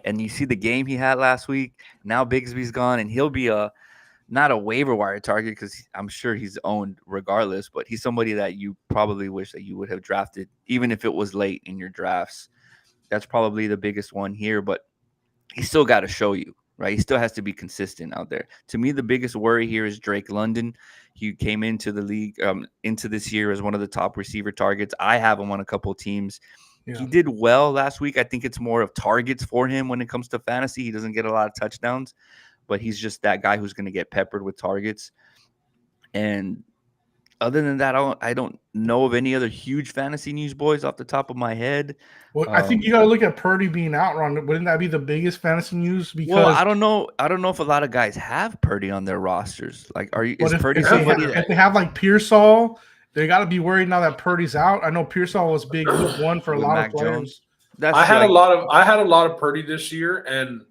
Speaker 3: And you see the game he had last week. Now Bigsby's gone, and he'll be not a waiver wire target because I'm sure he's owned regardless, but he's somebody that you probably wish that you would have drafted, even if it was late in your drafts. That's probably the biggest one here, but he still got to show you, right? He still has to be consistent out there. To me, the biggest worry here is Drake London. He came into the league, into this year as one of the top receiver targets. I have him on a couple teams. Yeah. He did well last week. I think it's more of targets for him when it comes to fantasy. He doesn't get a lot of touchdowns, but he's just that guy who's going to get peppered with targets. And other than that, I don't know of any other huge fantasy news, boys, off the top of my head.
Speaker 1: Well, I think you got to look at Purdy being out, Ron. Wouldn't that be the biggest fantasy news? Because
Speaker 3: I don't know if a lot of guys have Purdy on their rosters. Like, is Purdy somebody
Speaker 1: if they have like Pearsall, they got to be worried now that Purdy's out. I know Pearsall was big one for a lot of players.
Speaker 2: I had a lot of Purdy this year, and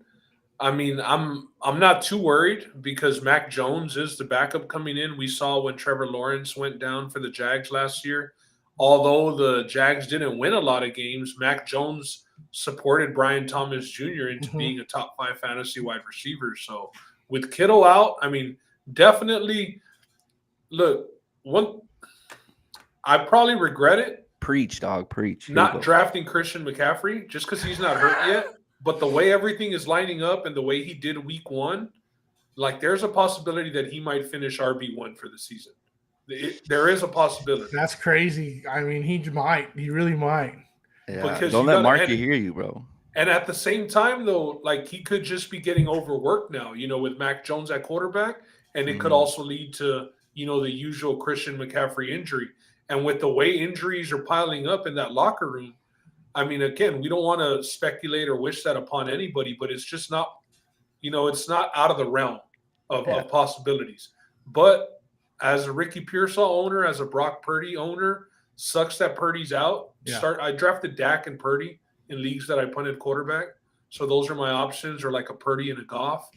Speaker 2: I mean, I'm not too worried because Mac Jones is the backup coming in. We saw when Trevor Lawrence went down for the Jags last year. Although the Jags didn't win a lot of games, Mac Jones supported Brian Thomas Jr. into being a top 5 fantasy wide receiver. So with Kittle out, I mean, definitely look, I probably regret it.
Speaker 3: Preach, dog, preach.
Speaker 2: Not drafting Christian McCaffrey just because he's not hurt yet. But the way everything is lining up and the way he did week 1, like there's a possibility that he might finish RB1 for the season. There is a possibility.
Speaker 1: That's crazy. I mean, he might. He really might.
Speaker 3: Yeah. Because don't let Marky hear you, bro.
Speaker 2: And at the same time, though, like he could just be getting overworked now, with Mac Jones at quarterback. And it could also lead to, the usual Christian McCaffrey injury. And with the way injuries are piling up in that locker room, I mean, again, we don't want to speculate or wish that upon anybody, but it's just not, it's not out of the realm of possibilities. But as a Ricky Pearsall owner, as a Brock Purdy owner, sucks that Purdy's out.
Speaker 1: Yeah.
Speaker 2: I drafted Dak and Purdy in leagues that I punted quarterback. So those are my options, or like a Purdy and a Goff.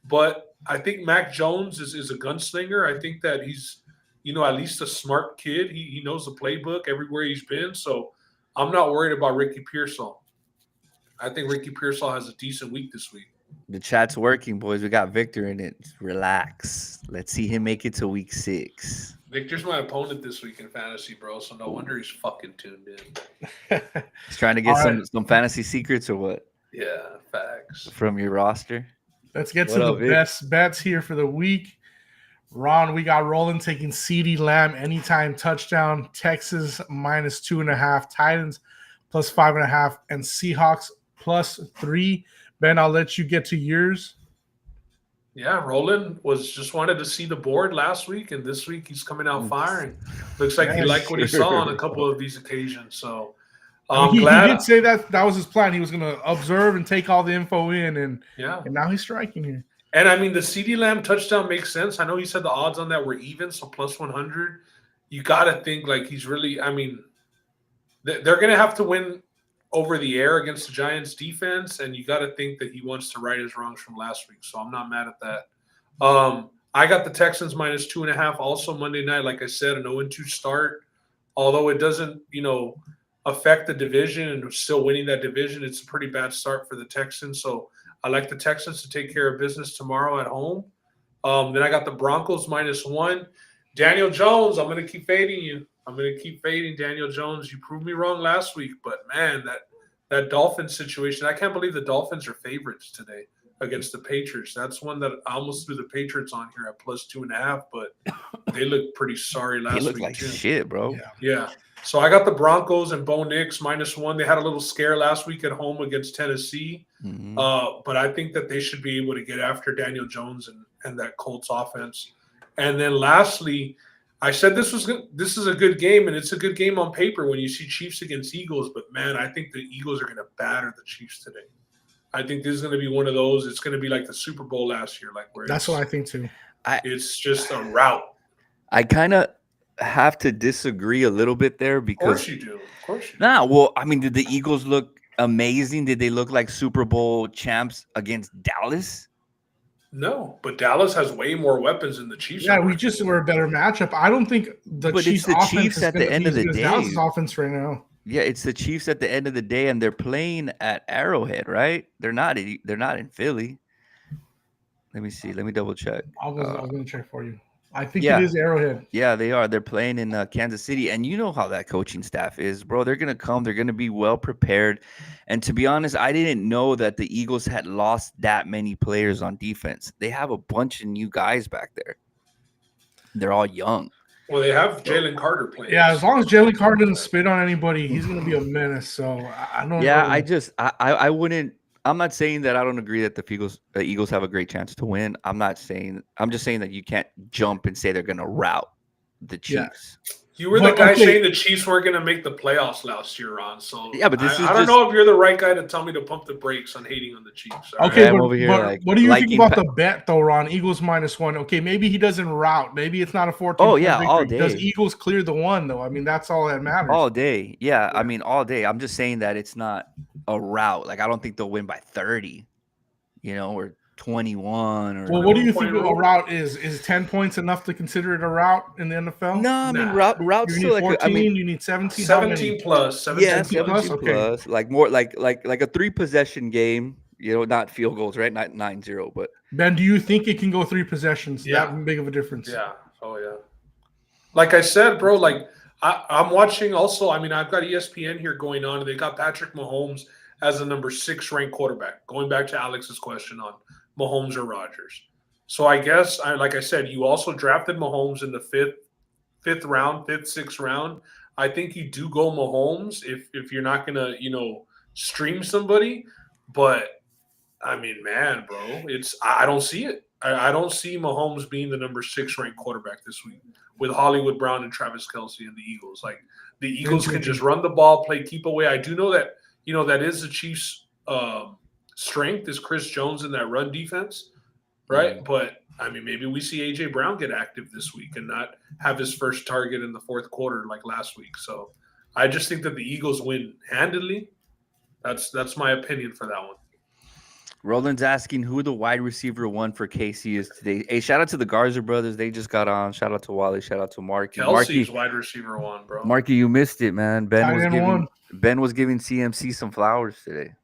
Speaker 2: But I think Mac Jones is a gunslinger. I think that he's, at least a smart kid. He knows the playbook everywhere he's been. So I'm not worried about Ricky Pearsall. I think Ricky Pearsall has a decent week this week.
Speaker 3: The chat's working, boys. We got Victor in it. Relax. Let's see him make it to week 6.
Speaker 2: Victor's my opponent this week in fantasy, bro. So no wonder he's fucking tuned in.
Speaker 3: He's trying to get some fantasy secrets or what?
Speaker 2: Yeah, facts.
Speaker 3: From your roster.
Speaker 1: Let's get to the best bets here for the week. Ron, we got Roland taking CeeDee Lamb anytime touchdown. Texas -2.5. Titans +5.5. And Seahawks +3. Ben, I'll let you get to yours.
Speaker 2: Yeah, Roland just wanted to see the board last week, and this week he's coming out firing. Looks like he liked what he saw on a couple of these occasions. So
Speaker 1: he did say that was his plan. He was going to observe and take all the info in, and now he's striking here.
Speaker 2: And I mean, the CeeDee Lamb touchdown makes sense. I know he said the odds on that were even, so +100. You got to think like he's really. I mean, they're going to have to win over the air against the Giants defense, and you got to think that he wants to right his wrongs from last week. So I'm not mad at that. I got the Texans -2.5 also Monday night. Like I said, an 0-2 start. Although it doesn't, affect the division and still winning that division, it's a pretty bad start for the Texans. So I like the Texans to take care of business tomorrow at home. Then I got the Broncos -1. Daniel Jones, I'm going to keep fading you. I'm going to keep fading Daniel Jones. You proved me wrong last week, but man, that Dolphins situation, I can't believe the Dolphins are favorites today against the Patriots. That's one that I almost threw the Patriots on here at +2.5, but they looked pretty sorry last week.
Speaker 3: They look like shit, bro.
Speaker 2: Yeah. So I got the Broncos and Bo Nix -1. They had a little scare last week at home against Tennessee, but I think that they should be able to get after Daniel Jones and that Colts offense. And then lastly, I said this is a good game, and it's a good game on paper when you see Chiefs against Eagles. But man, I think the Eagles are going to batter the Chiefs today. I think this is going to be one of those. It's going to be like the Super Bowl last year,
Speaker 1: That's what I think too.
Speaker 2: It's just a rout.
Speaker 3: I kind of have to disagree a little bit there because.
Speaker 2: Of course you do. Of course you do.
Speaker 3: Nah, well, I mean, did the Eagles look amazing? Did they look like Super Bowl champs against Dallas?
Speaker 2: No, but Dallas has way more weapons than the Chiefs.
Speaker 1: Yeah, we just were a better matchup. I don't think the Chiefs'
Speaker 3: it's the
Speaker 1: offense
Speaker 3: Chiefs
Speaker 1: is
Speaker 3: at the end of the day.
Speaker 1: Dallas' offense right now.
Speaker 3: Yeah, it's the Chiefs at the end of the day, and they're playing at Arrowhead, right? They're not in Philly. Let me see. Let me double check.
Speaker 1: I was going to check for you. I think it is Arrowhead.
Speaker 3: Yeah, they are. They're playing in Kansas City, and you know how that coaching staff is, bro. They're gonna come. They're gonna be well prepared. And to be honest, I didn't know that the Eagles had lost that many players on defense. They have a bunch of new guys back there. They're all young.
Speaker 2: Well, they have Jalen Carter playing.
Speaker 1: Yeah, as long as Jalen Carter doesn't spit on anybody, he's gonna be a menace. So I don't.
Speaker 3: Yeah,
Speaker 1: know.
Speaker 3: I wouldn't. I'm not saying that I don't agree that the Eagles have a great chance to win. I'm just saying that you can't jump and say they're going to rout the Chiefs.
Speaker 2: Yeah. You were the guy saying the Chiefs weren't going to make the playoffs last year, Ron. So
Speaker 3: yeah, but
Speaker 2: I don't know if you're the right guy to tell me to pump the brakes on hating on the Chiefs.
Speaker 1: Okay, but what do you think about the bet though, Ron? Eagles -1. Okay, maybe he doesn't rout. Maybe it's not a 14.
Speaker 3: Oh yeah, all day.
Speaker 1: Does Eagles clear the 1 though? I mean, that's all that matters.
Speaker 3: All day, yeah. I mean, all day. I'm just saying that it's not a rout. Like I don't think they'll win by 30, or 21 or.
Speaker 1: Well, what do you think a route is? Is 10 points enough to consider it a route in the NFL?
Speaker 3: No, I mean routes
Speaker 1: you need
Speaker 3: still
Speaker 1: 14, you need 17.
Speaker 2: 17 plus.
Speaker 3: 17 plus. Okay. Like more like a 3-possession game. Not field goals, right? Not 9-0, but.
Speaker 1: Ben, do you think it can go 3 possessions?
Speaker 2: Yeah.
Speaker 1: That big of a difference?
Speaker 2: Yeah. Oh yeah. Like I said, bro. Like I'm watching. Also, I mean, I've got ESPN here going on, and they got Patrick Mahomes as the number 6 ranked quarterback. Going back to Alex's question on Mahomes or Rodgers. So I guess, like I said, you also drafted Mahomes in the fifth round, 6th round. I think you do go Mahomes if you're not gonna, stream somebody. But I mean, man, bro, I don't see it. I don't see Mahomes being the number 6 ranked quarterback this week with Hollywood Brown and Travis Kelce and the Eagles. Like the Eagles can just run the ball, play keep away. I do know that that is the Chiefs' strength is Chris Jones in that run defense, right? Mm-hmm. But I mean, maybe we see AJ Brown get active this week and not have his first target in the 4th quarter like last week. So I just think that the Eagles win handedly. That's my opinion for that one.
Speaker 3: Roland's asking who the wide receiver 1 for KC is today. Hey, shout out to the Garza brothers. They just got on. Shout out to Wally. Shout out to Marky.
Speaker 2: Kelsey's wide receiver 1, bro.
Speaker 3: Marky, you missed it, man. Ben was giving CMC some flowers today.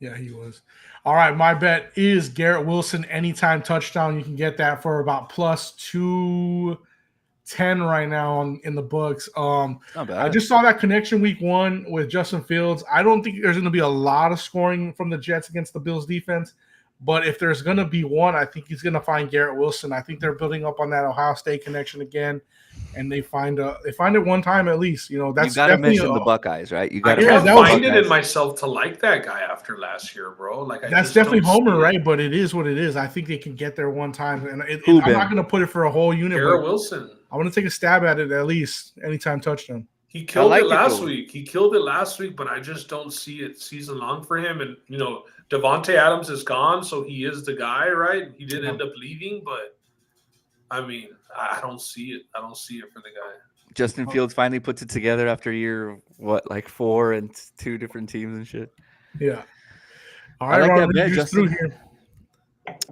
Speaker 1: Yeah, he was. All right, my bet is Garrett Wilson anytime touchdown. You can get that for about +210 right now in the books. I just saw that connection week 1 with Justin Fields. I don't think there's going to be a lot of scoring from the Jets against the Bills defense, but if there's going to be one, I think he's going to find Garrett Wilson. I think they're building up on that Ohio State connection again, and they find it one time at least. That's
Speaker 3: you got to mention the Buckeyes, right? You got to
Speaker 2: find it in myself to like that guy after last year, bro. Like
Speaker 1: that's definitely Homer, right? But it is what it is. I think they can get there one time, and I'm not going to put it for a whole unit.
Speaker 2: Garrett Wilson.
Speaker 1: I want to take a stab at it at least anytime touchdown.
Speaker 2: He killed it last week. He killed it last week, but I just don't see it season long for him. And Devontae Adams is gone, so he is the guy, right? He did end up leaving, but I mean, I don't see it. I don't see it for the guy.
Speaker 3: Justin Fields finally puts it together after a year of what, like 4 and 2 different teams and shit.
Speaker 1: Yeah. All
Speaker 3: I
Speaker 1: right,
Speaker 3: like that
Speaker 1: Ron,
Speaker 3: bet,
Speaker 1: just through
Speaker 3: Justin.
Speaker 1: here.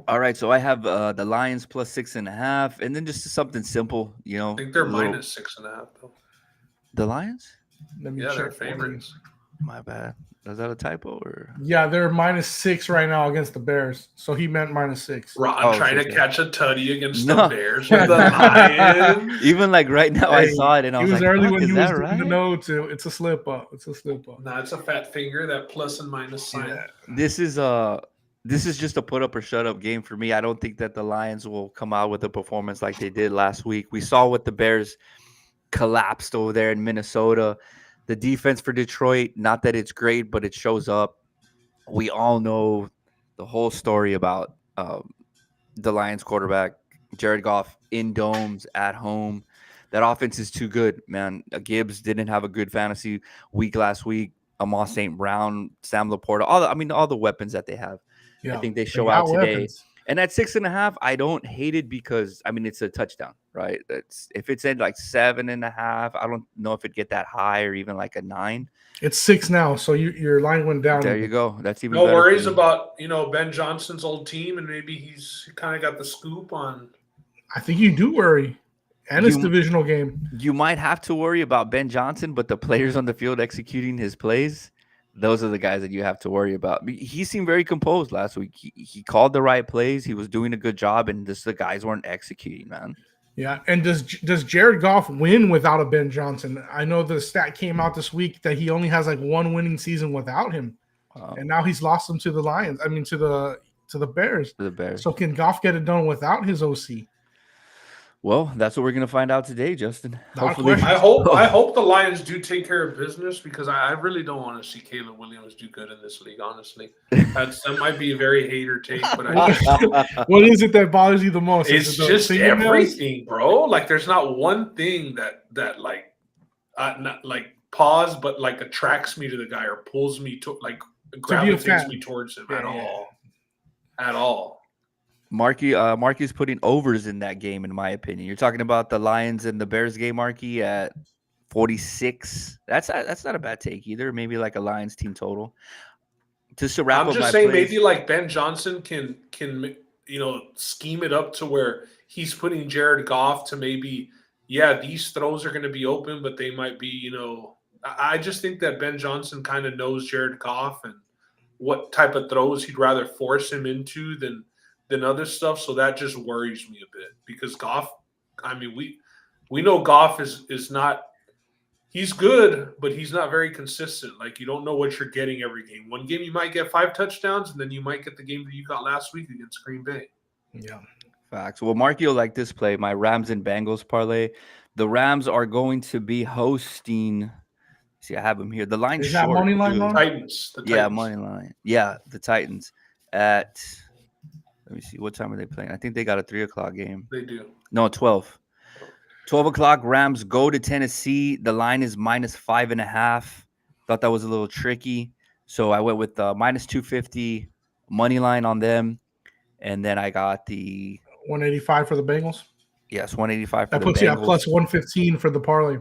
Speaker 3: All right, so I have the Lions plus 6.5, and then just something simple, you know.
Speaker 2: I think they're
Speaker 3: a little-
Speaker 2: minus 6.5 though.
Speaker 3: The Lions?
Speaker 1: Let me
Speaker 2: Yeah, they're
Speaker 1: check for you.
Speaker 2: favorites.
Speaker 3: My bad. Is that a typo or?
Speaker 1: Yeah, they're -6 right now against the Bears. So he meant -6.
Speaker 2: Ron
Speaker 3: Oh,
Speaker 2: trying to
Speaker 3: okay.
Speaker 2: catch a tutty against
Speaker 3: No.
Speaker 2: the Bears with the Lions.
Speaker 3: Even like right now, I
Speaker 1: Hey,
Speaker 3: saw it and I
Speaker 1: He
Speaker 3: was
Speaker 1: was
Speaker 3: like,
Speaker 1: early
Speaker 3: "Fuck,
Speaker 1: when
Speaker 3: is
Speaker 1: he was
Speaker 3: that
Speaker 1: doing the
Speaker 3: right?"
Speaker 1: notes. It's a slip up. It's a slip up.
Speaker 2: Nah, it's a fat finger, that plus and minus sign.
Speaker 1: Yeah.
Speaker 3: This is just a put up or shut up game for me. I don't think that the Lions will come out with a performance like they did last week. We saw what the Bears collapsed over there in Minnesota. The defense for Detroit, not that it's great, but it shows up. We all know the whole story about the Lions quarterback, Jared Goff, in domes, at home. That offense is too good, man. Gibbs didn't have a good fantasy week last week. Amos St. Brown, Sam Laporta, all the weapons that they have.
Speaker 1: Yeah.
Speaker 3: I think they
Speaker 1: They
Speaker 3: show
Speaker 1: got
Speaker 3: out today.
Speaker 1: weapons.
Speaker 3: And at 6.5, I don't hate it because it's a touchdown, right? If it's at like 7.5, I don't know if it'd get that high or even like a 9.
Speaker 1: It's 6 now, so your line went down.
Speaker 3: There you go. That's even
Speaker 2: No
Speaker 3: better for
Speaker 2: worries
Speaker 3: me.
Speaker 2: about Ben Johnson's old team, and maybe he's kind of got the scoop on.
Speaker 1: I think you do worry. And it's
Speaker 3: You-
Speaker 1: divisional game.
Speaker 3: You might have to worry about Ben Johnson, but the players on the field executing his plays, those are the guys that you have to worry about. He seemed very composed last week. He called the right plays. He was doing a good job, and the guys weren't executing, man.
Speaker 1: Yeah. And does Jared Goff win without a Ben Johnson? I know the stat came out this week that he only has like one winning season without him. And now he's lost them to the Lions. I mean, to the Bears.
Speaker 3: The Bears.
Speaker 1: So can Goff get it done without his OC?
Speaker 3: Well, that's what we're gonna find out today, Justin.
Speaker 1: Not a
Speaker 3: Hopefully,
Speaker 1: question.
Speaker 2: I hope the Lions do take care of business, because I really don't want to see Caleb Williams do good in this league. Honestly, that might be a very hater take, but
Speaker 1: What is it that bothers you the most?
Speaker 2: it's
Speaker 1: Is it the
Speaker 2: just
Speaker 1: fingernails?
Speaker 2: everything, bro. Like, there's not one thing that like not like pause, but like attracts me to the guy or pulls me to like gravitates
Speaker 1: fan.
Speaker 2: me towards him
Speaker 1: Yeah,
Speaker 2: at
Speaker 1: yeah.
Speaker 2: all. At all.
Speaker 3: Marky's putting overs in that game, in my opinion. You're talking about the Lions and the Bears game, Marky, at 46. That's not a bad take either. Maybe like a Lions team total. Just to wrap
Speaker 2: I'm
Speaker 3: up
Speaker 2: just
Speaker 3: my
Speaker 2: saying,
Speaker 3: plays,
Speaker 2: maybe like Ben Johnson can scheme it up to where he's putting Jared Goff to maybe, these throws are going to be open, but they might be, I just think that Ben Johnson kind of knows Jared Goff and what type of throws he'd rather force him into than other stuff. So that just worries me a bit, because Goff, we know Goff is not, he's good, but he's not very consistent. Like, you don't know what you're getting every game. One game you might get 5 touchdowns, and then you might get the game that you got last week against Green Bay.
Speaker 1: Yeah.
Speaker 3: facts. Well, Marky will like this play, my Rams and Bengals parlay. The Rams are going to be hosting. See, I have them here. The line
Speaker 1: Is that
Speaker 3: short.
Speaker 1: money line,
Speaker 3: dude.
Speaker 1: Ron?
Speaker 2: Titans. The
Speaker 3: Yeah,
Speaker 2: Titans.
Speaker 3: money line. Yeah, the Titans at. Let me see. What time are they playing? I think they got a 3:00 game.
Speaker 2: They do.
Speaker 3: No, 12. 12 o'clock. Rams go to Tennessee. The line is -5.5. Thought that was a little tricky, so I went with -250 money line on them, and then I got the
Speaker 1: 185 for the Bengals.
Speaker 3: 185 for
Speaker 1: That
Speaker 3: the
Speaker 1: puts you at
Speaker 3: Bengals.
Speaker 1: plus 115 for the parlay.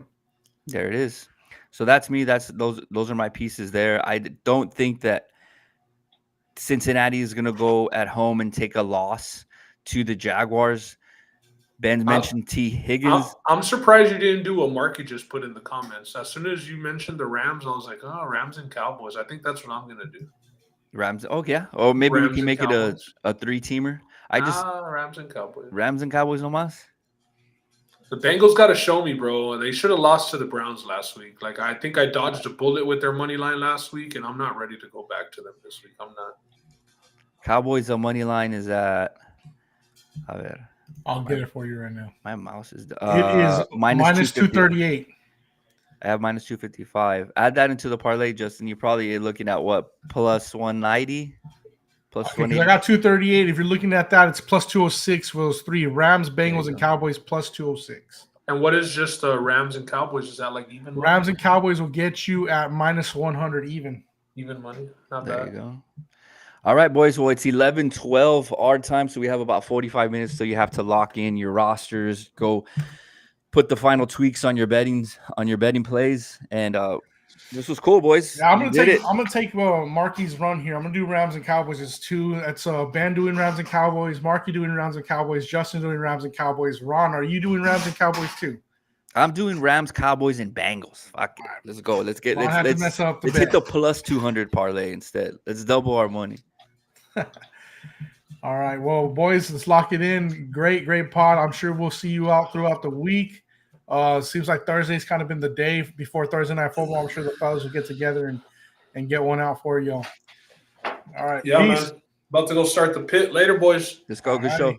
Speaker 3: There it is. So that's me. Those are my pieces there. I don't think that Cincinnati is going to go at home and take a loss to the Jaguars. Ben mentioned T. Higgins.
Speaker 2: I'm surprised you didn't do what Marky just put in the comments. As soon as you mentioned the Rams, I was like, oh, Rams and Cowboys. I think that's what I'm going to do.
Speaker 3: Rams. Oh, yeah. Or maybe
Speaker 2: Rams
Speaker 3: we can
Speaker 2: and
Speaker 3: make it
Speaker 2: Cowboys.
Speaker 3: a 3-teamer.
Speaker 2: Rams and Cowboys.
Speaker 3: Rams and Cowboys no mas.
Speaker 2: The Bengals got to show me, bro. They should have lost to the Browns last week. Like, I think I dodged a bullet with their money line last week, and I'm not ready to go back to them this week. I'm not.
Speaker 3: Cowboys, the money line is at. A ver,
Speaker 1: I'll get it for you right now.
Speaker 3: my mouse is.
Speaker 1: It is minus 238.
Speaker 3: I have -255. Add that into the parlay, Justin. You're probably looking at what, plus 190, plus
Speaker 1: Okay, 'cause
Speaker 3: 180.
Speaker 1: I got 238. If you're looking at that, it's plus 206 for those three. Rams, Bengals,
Speaker 3: you
Speaker 1: and
Speaker 3: go.
Speaker 1: Cowboys plus 206.
Speaker 2: And what is just Rams and Cowboys? Is that like even money?
Speaker 1: Rams and Cowboys will get you at minus 100 even.
Speaker 2: Even money? Not
Speaker 3: There
Speaker 2: bad.
Speaker 3: you go. All right, boys. Well, it's 11:12 our time, so we have about 45 minutes till you have to lock in your rosters. Go put the final tweaks on your betting plays, and this was cool, boys.
Speaker 1: Yeah, I'm
Speaker 3: We
Speaker 1: gonna
Speaker 3: did
Speaker 1: take Marky's run here. I'm gonna do Rams and Cowboys as 2. That's Ben doing Rams and Cowboys, Marky doing Rams and Cowboys, Justin doing Rams and Cowboys. Ron, are you doing Rams and Cowboys too?
Speaker 3: I'm doing Rams, Cowboys, and Bengals. Fuck it. Let's go. Let's hit the plus 200 parlay instead. Let's double our money.
Speaker 1: All right. Well, boys, let's lock it in. Great pod. I'm sure we'll see you out throughout the week. Seems like Thursday's kind of been the day before Thursday Night Football. I'm sure the fellas will get together and get one out for you. All right.
Speaker 2: Yeah,
Speaker 1: Peace.
Speaker 2: man. About to go start the pit later, boys.
Speaker 3: Let's go. Good show.